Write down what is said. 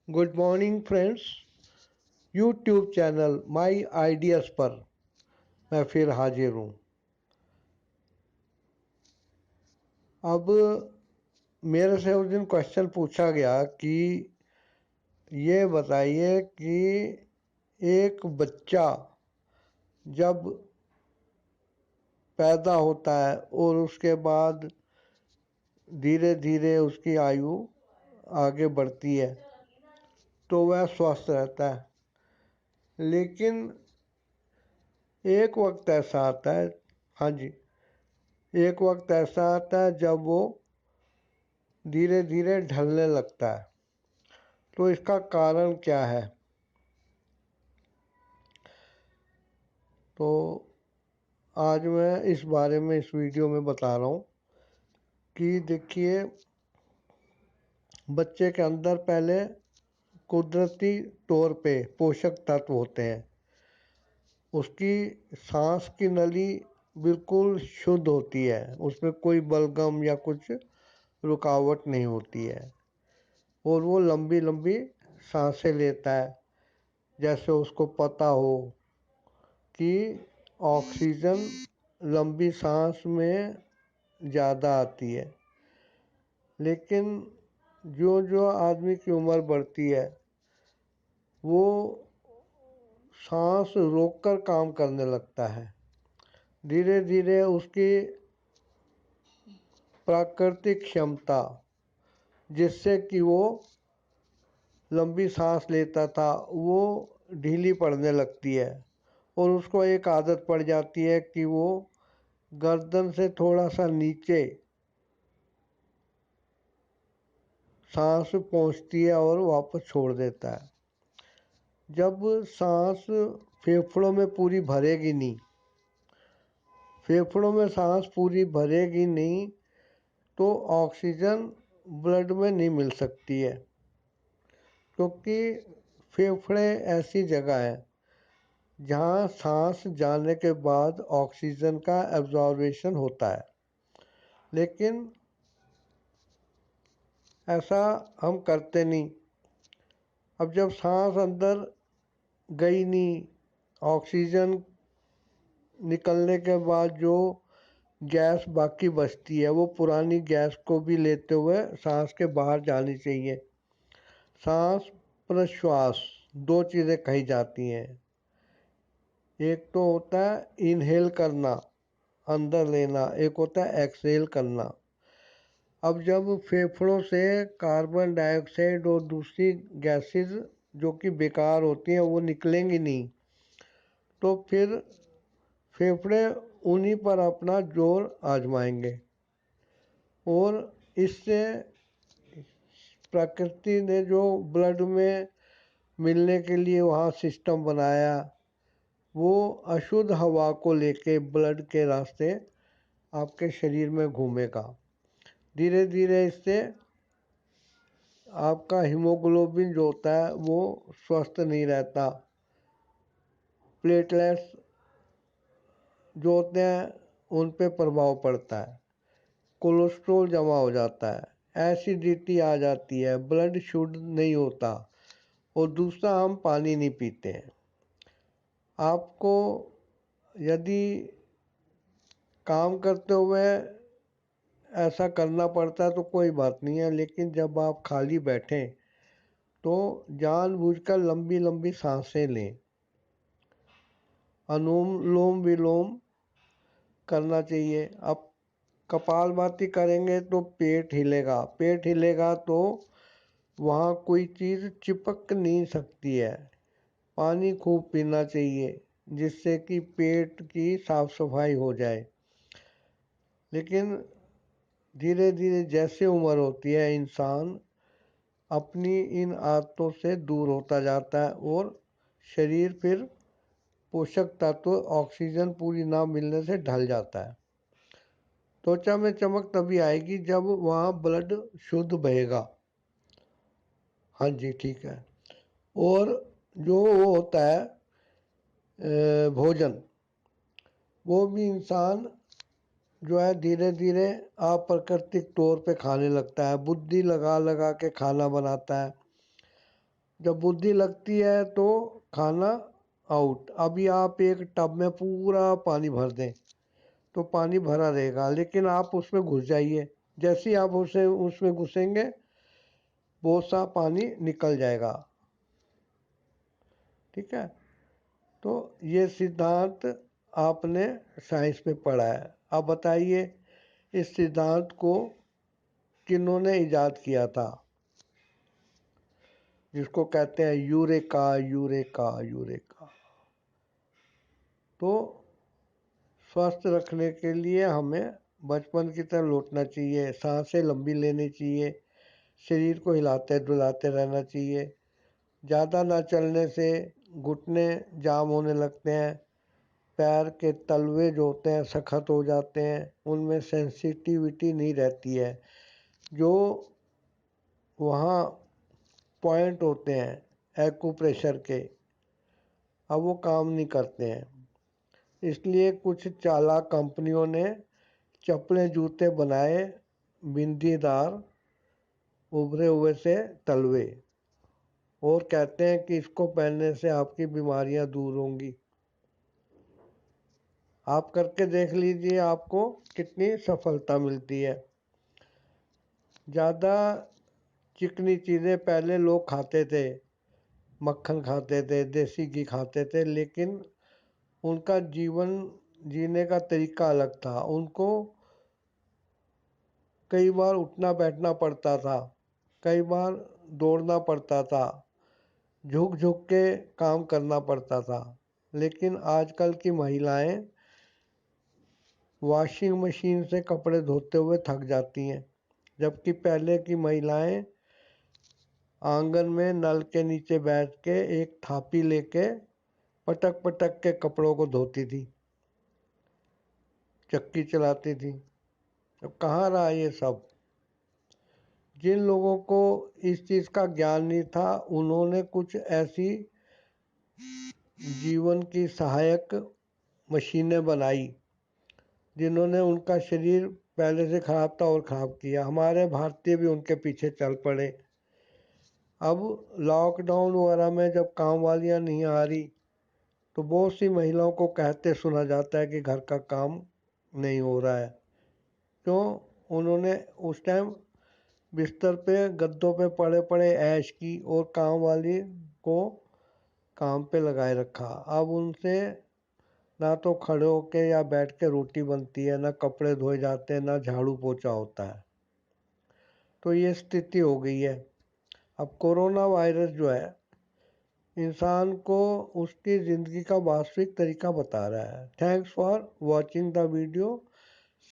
Good morning friends. YouTube channel my ideas पर मैं फिर हाजिर हूँ। अब मेरे से उस दिन क्वेश्चन पूछा गया कि ये बताइए कि एक बच्चा जब पैदा होता है और उसके बाद धीरे धीरे उसकी आयु आगे बढ़ती है तो वह स्वस्थ रहता है। लेकिन एक वक्त ऐसा आता है, हाँ जी, एक वक्त ऐसा आता है जब वो धीरे धीरे ढलने लगता है। तो इसका कारण क्या है? तो आज मैं इस बारे में इस वीडियो में बता रहा हूँ कि देखिए, बच्चे के अंदर पहले कुदरती तौर पे पोषक तत्व होते हैं। उसकी सांस की नली बिल्कुल शुद्ध होती है, उसमें कोई बलगम या कुछ रुकावट नहीं होती है और वो लंबी लंबी सांसें लेता है। जैसे उसको पता हो कि ऑक्सीजन लंबी सांस में ज़्यादा आती है। लेकिन जो जो आदमी की उम्र बढ़ती है वो सांस रोककर काम करने लगता है। धीरे धीरे उसकी प्राकृतिक क्षमता, जिससे कि वो लंबी सांस लेता था, वो ढीली पड़ने लगती है और उसको एक आदत पड़ जाती है कि वो गर्दन से थोड़ा सा नीचे सांस पहुंचती है और वापस छोड़ देता है। जब सांस फेफड़ों में पूरी भरेगी नहीं, फेफड़ों में सांस पूरी भरेगी नहीं तो ऑक्सीजन ब्लड में नहीं मिल सकती है, क्योंकि फेफड़े ऐसी जगह है जहाँ सांस जाने के बाद ऑक्सीजन का एब्जॉर्बेशन होता है। लेकिन ऐसा हम करते नहीं। अब जब सांस अंदर गई नहीं, ऑक्सीजन निकलने के बाद जो गैस बाकी बचती है वो पुरानी गैस को भी लेते हुए सांस के बाहर जानी चाहिए। सांस प्रश्वास दो चीज़ें कही जाती हैं। एक तो होता है इनहेल करना, अंदर लेना, एक होता है एक्सहेल करना। अब जब फेफड़ों से कार्बन डाइऑक्साइड और दूसरी गैसेस जो कि बेकार होती हैं वो निकलेंगी नहीं, तो फिर फेफड़े उन्हीं पर अपना जोर आजमाएंगे और इससे प्रकृति ने जो ब्लड में मिलने के लिए वहाँ सिस्टम बनाया, वो अशुद्ध हवा को लेके ब्लड के रास्ते आपके शरीर में घूमेगा। धीरे धीरे इससे आपका हीमोग्लोबिन जो होता है वो स्वस्थ नहीं रहता। प्लेटलेट्स जो होते हैं उन पे प्रभाव पड़ता है, कोलेस्ट्रॉल जमा हो जाता है, एसिडिटी आ जाती है, ब्लड शुद्ध नहीं होता और दूसरा हम पानी नहीं पीते हैं। आपको यदि काम करते हुए ऐसा करना पड़ता है तो कोई बात नहीं है, लेकिन जब आप खाली बैठें तो जानबूझकर लंबी लंबी सांसें लें। अनुलोम विलोम करना चाहिए। अब कपालभाति करेंगे तो पेट हिलेगा, पेट हिलेगा तो वहाँ कोई चीज़ चिपक नहीं सकती है। पानी खूब पीना चाहिए जिससे कि पेट की साफ सफाई हो जाए। लेकिन धीरे धीरे जैसे उम्र होती है इंसान अपनी इन आदतों से दूर होता जाता है और शरीर फिर पोषक तत्व ऑक्सीजन पूरी ना मिलने से ढल जाता है। त्वचा में चमक तभी आएगी जब वहाँ ब्लड शुद्ध बहेगा। हाँ जी, ठीक है। और जो वो होता है भोजन, वो भी इंसान जो है धीरे धीरे अप्राकृतिक तौर पे खाने लगता है, बुद्धि लगा लगा के खाना बनाता है। जब बुद्धि लगती है तो खाना आउट। अभी आप एक टब में पूरा पानी भर दें तो पानी भरा रहेगा, लेकिन आप उसमें घुस जाइए, जैसे ही आप उसे उसमें घुसेंगे बहुत सा पानी निकल जाएगा। ठीक है, तो ये सिद्धांत आपने साइंस में पढ़ा है। अब बताइए इस सिद्धांत को किन्होंने इजाद किया था, जिसको कहते हैं यूरेका यूरेका यूरेका। तो स्वस्थ रखने के लिए हमें बचपन की तरह लौटना चाहिए, सांसें लंबी लेनी चाहिए, शरीर को हिलाते डुलाते रहना चाहिए। ज़्यादा ना चलने से घुटने जाम होने लगते हैं, पैर के तलवे जो होते हैं सख्त हो जाते हैं, उनमें सेंसिटिविटी नहीं रहती है। जो वहाँ पॉइंट होते हैं एक्यूप्रेशर के, अब वो काम नहीं करते हैं। इसलिए कुछ चालाक कंपनियों ने चप्पलें जूते बनाए बिंदीदार उभरे हुए से तलवे, और कहते हैं कि इसको पहनने से आपकी बीमारियां दूर होंगी। आप करके देख लीजिए, आपको कितनी सफलता मिलती है। ज़्यादा चिकनी चीज़ें पहले लोग खाते थे, मक्खन खाते थे, देसी घी खाते थे, लेकिन उनका जीवन जीने का तरीका अलग था। उनको कई बार उठना बैठना पड़ता था, कई बार दौड़ना पड़ता था, झुक झुक के काम करना पड़ता था। लेकिन आजकल की महिलाएं वॉशिंग मशीन से कपड़े धोते हुए थक जाती हैं, जबकि पहले की महिलाएं आंगन में नल के नीचे बैठ के एक थापी लेके पटक पटक के कपड़ों को धोती थी, चक्की चलाती थी। अब कहाँ रहा ये सब। जिन लोगों को इस चीज़ का ज्ञान नहीं था, उन्होंने कुछ ऐसी जीवन की सहायक मशीनें बनाई जिन्होंने उनका शरीर पहले से खराब था और ख़राब किया। हमारे भारतीय भी उनके पीछे चल पड़े। अब लॉकडाउन वगैरह में जब काम वालियाँ नहीं आ रही तो बहुत सी महिलाओं को कहते सुना जाता है कि घर का काम नहीं हो रहा है। क्यों? उन्होंने उस टाइम बिस्तर पे गद्दों पे पड़े पड़े ऐश की और काम वाली को काम पे लगाए रखा। अब उनसे ना तो खड़े होके या बैठ के रोटी बनती है, ना कपड़े धोए जाते हैं, ना झाड़ू पोछा होता है। तो ये स्थिति हो गई है। अब कोरोना वायरस जो है इंसान को उसकी ज़िंदगी का वास्तविक तरीका बता रहा है। Thanks for watching the video.